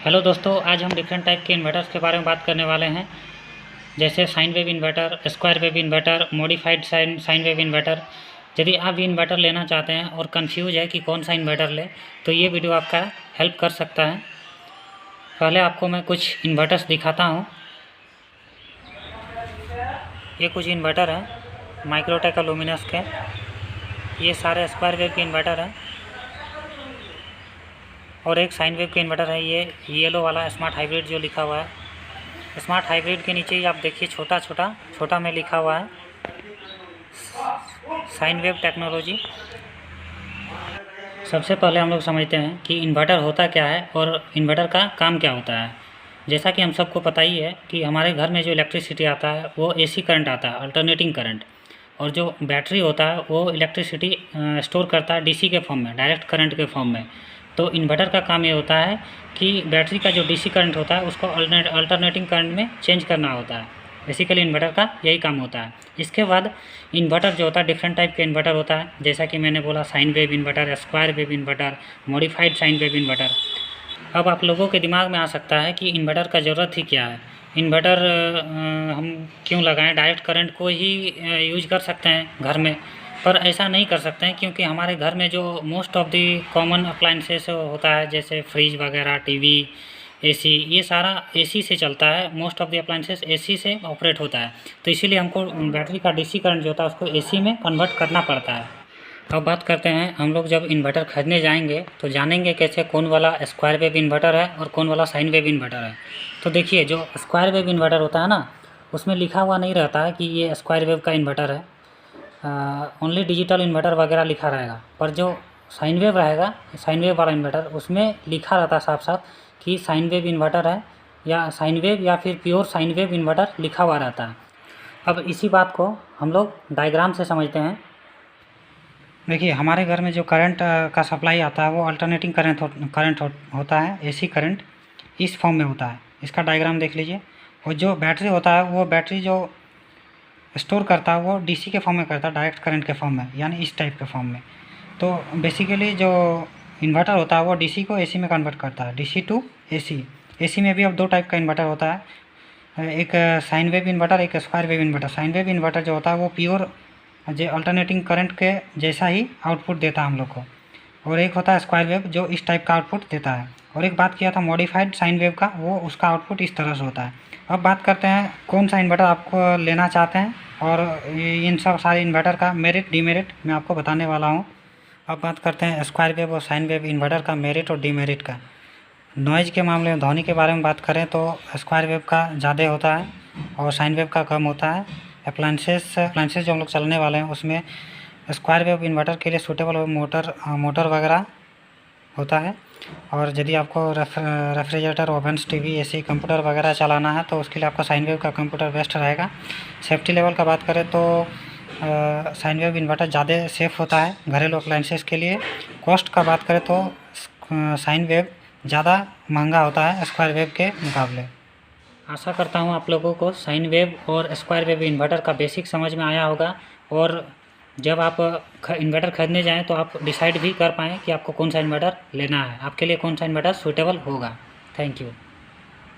Hello दोस्तों, आज हम डिफरेंट टाइप के इन्वर्टर्स के बारे में बात करने वाले हैं। जैसे sine wave inverter, square wave inverter, modified sine wave inverter. यदि आप भी इन्वर्टर लेना चाहते हैं और कंफ्यूज है कि कौन सा इन्वर्टर ले, तो ये वीडियो आपका हेल्प कर सकता है। पहले आपको मैं कुछ इन्वर्टर्स दिखाता हूँ। ये कुछ इन्वर्टर हैं माइक्रोटेक लुमिनस के। ये सारे स्क्वायर वेव के इन्वर्टर हैं और एक साइन वेव के इन्वर्टर है। ये येलो वाला स्मार्ट हाइब्रिड जो लिखा हुआ है, स्मार्ट हाइब्रिड के नीचे ही आप देखिए छोटा में लिखा हुआ है साइन वेव टेक्नोलॉजी। सबसे पहले हम लोग समझते हैं कि इन्वर्टर होता क्या है और इन्वर्टर का काम क्या होता है। जैसा कि हम सबको पता ही है कि हमारे घर में जो इलेक्ट्रिसिटी आता है वो एसी करंट आता है, अल्टरनेटिंग करंट। और जो बैटरी होता है वो इलेक्ट्रिसिटी स्टोर करता है डीसी के फॉर्म में, डायरेक्ट करंट के फॉर्म में। तो इन्वर्टर का काम ये होता है कि बैटरी का जो डीसी करंट होता है उसको अल्टरनेटिंग करंट में चेंज करना होता है। बेसिकली इन्वर्टर का यही काम होता है। इसके बाद इन्वर्टर जो होता है डिफरेंट टाइप के इन्वर्टर होता है। जैसा कि मैंने बोला sine wave inverter, square wave inverter, modified sine wave inverter. अब आप लोगों के दिमाग में आ सकता है कि इन्वर्टर का ज़रूरत ही क्या है, इन्वर्टर हम क्यों लगाएं, डायरेक्ट करंट को ही यूज कर सकते हैं घर में। पर ऐसा नहीं कर सकते हैं क्योंकि हमारे घर में जो most of the common appliances होता है, जैसे फ्रिज वगैरह, टीवी, एसी, ये सारा एसी से चलता है। Most of the appliances AC से ऑपरेट होता है। तो इसीलिए हमको बैटरी का डीसी करंट जो होता है उसको एसी में कन्वर्ट करना पड़ता है। अब बात करते हैं, हम लोग जब इन्वर्टर खरीदने जाएंगे तो जानेंगे कैसे कौन वाला स्क्वायर वेव इन्वर्टर है और कौन वाला साइन वेव इन्वर्टर है। तो देखिए, जो स्क्वायर वेव इन्वर्टर होता है ना, उसमें लिखा हुआ नहीं रहता है कि ये स्क्वायर वेव का इन्वर्टर है, ओनली डिजिटल इन्वर्टर वगैरह लिखा रहेगा। पर जो साइन वेव रहेगा, साइन वेव वाला इन्वर्टर, उसमें लिखा रहता है साफ साफ कि साइन वेव इन्वर्टर है, या साइन वेव या फिर प्योर साइन वेव इन्वर्टर लिखा हुआ रहता है। अब इसी बात को हम लोग डायग्राम से समझते हैं। देखिए, हमारे घर में जो करंट का सप्लाई आता है वो अल्टरनेटिंग करंट होता है, एसी करंट इस फॉर्म में होता है। इसका डायग्राम देख लीजिए। और जो बैटरी होता है वो बैटरी जो स्टोर करता है वो डीसी के फॉर्म में करता है, डायरेक्ट करंट के फॉर्म में, यानी इस टाइप के फॉर्म में। तो बेसिकली जो इन्वर्टर होता है वो डीसी को एसी में कन्वर्ट करता है, डीसी टू एसी। एसी में भी अब दो टाइप का इन्वर्टर होता है, एक साइन वेव इन्वर्टर, एक square wave inverter. Sine wave inverter जो होता है वो प्योर जो अल्टरनेटिंग करंट के जैसा ही आउटपुट देता है हम लोग को। और एक होता है स्क्वायर वेव जो इस टाइप का आउटपुट देता है। और एक बात किया था मॉडिफाइड साइन वेव का, वो उसका आउटपुट इस तरह से होता है। अब बात करते हैं कौन सा इन्वर्टर आपको लेना चाहते हैं और इन सब सारे इन्वर्टर का मेरिट डीमेरिट मैं आपको बताने वाला हूँ। अब बात करते हैं स्क्वायर वेव और साइन वेव इन्वर्टर का मेरिट और डीमेरिट का। नॉइज़ के मामले में, ध्वनि के बारे में बात करें तो स्क्वायर वेव का ज़्यादा होता है और साइन वेव का कम होता है। अप्लाइंसेस जो हम लोग चलने वाले हैं उसमें स्क्वायर वेव इन्वर्टर के लिए सूटेबल मोटर वगैरह होता है। और यदि आपको रेफ्रिजरेटर, ओवन्स, टीवी, एसी, कंप्यूटर वगैरह चलाना है तो उसके लिए आपका साइन वेव का कंप्यूटर बेस्ट रहेगा। सेफ्टी लेवल का बात करें तो साइन वेव इन्वर्टर ज़्यादा सेफ़ होता है घरेलू अप्लाइंसेस के लिए। कॉस्ट का बात करें तो साइन वेव ज़्यादा महंगा होता है स्क्वायर वेव के मुकाबले। आशा करता हूँ आप लोगों को साइन वेव और स्क्वायर वेव इन्वर्टर का बेसिक समझ में आया होगा, और जब आप इन्वर्टर खरीदने जाएं तो आप डिसाइड भी कर पाएँ कि आपको कौन सा इन्वर्टर लेना है, आपके लिए कौन सा इन्वर्टर सूटेबल होगा। Thank you.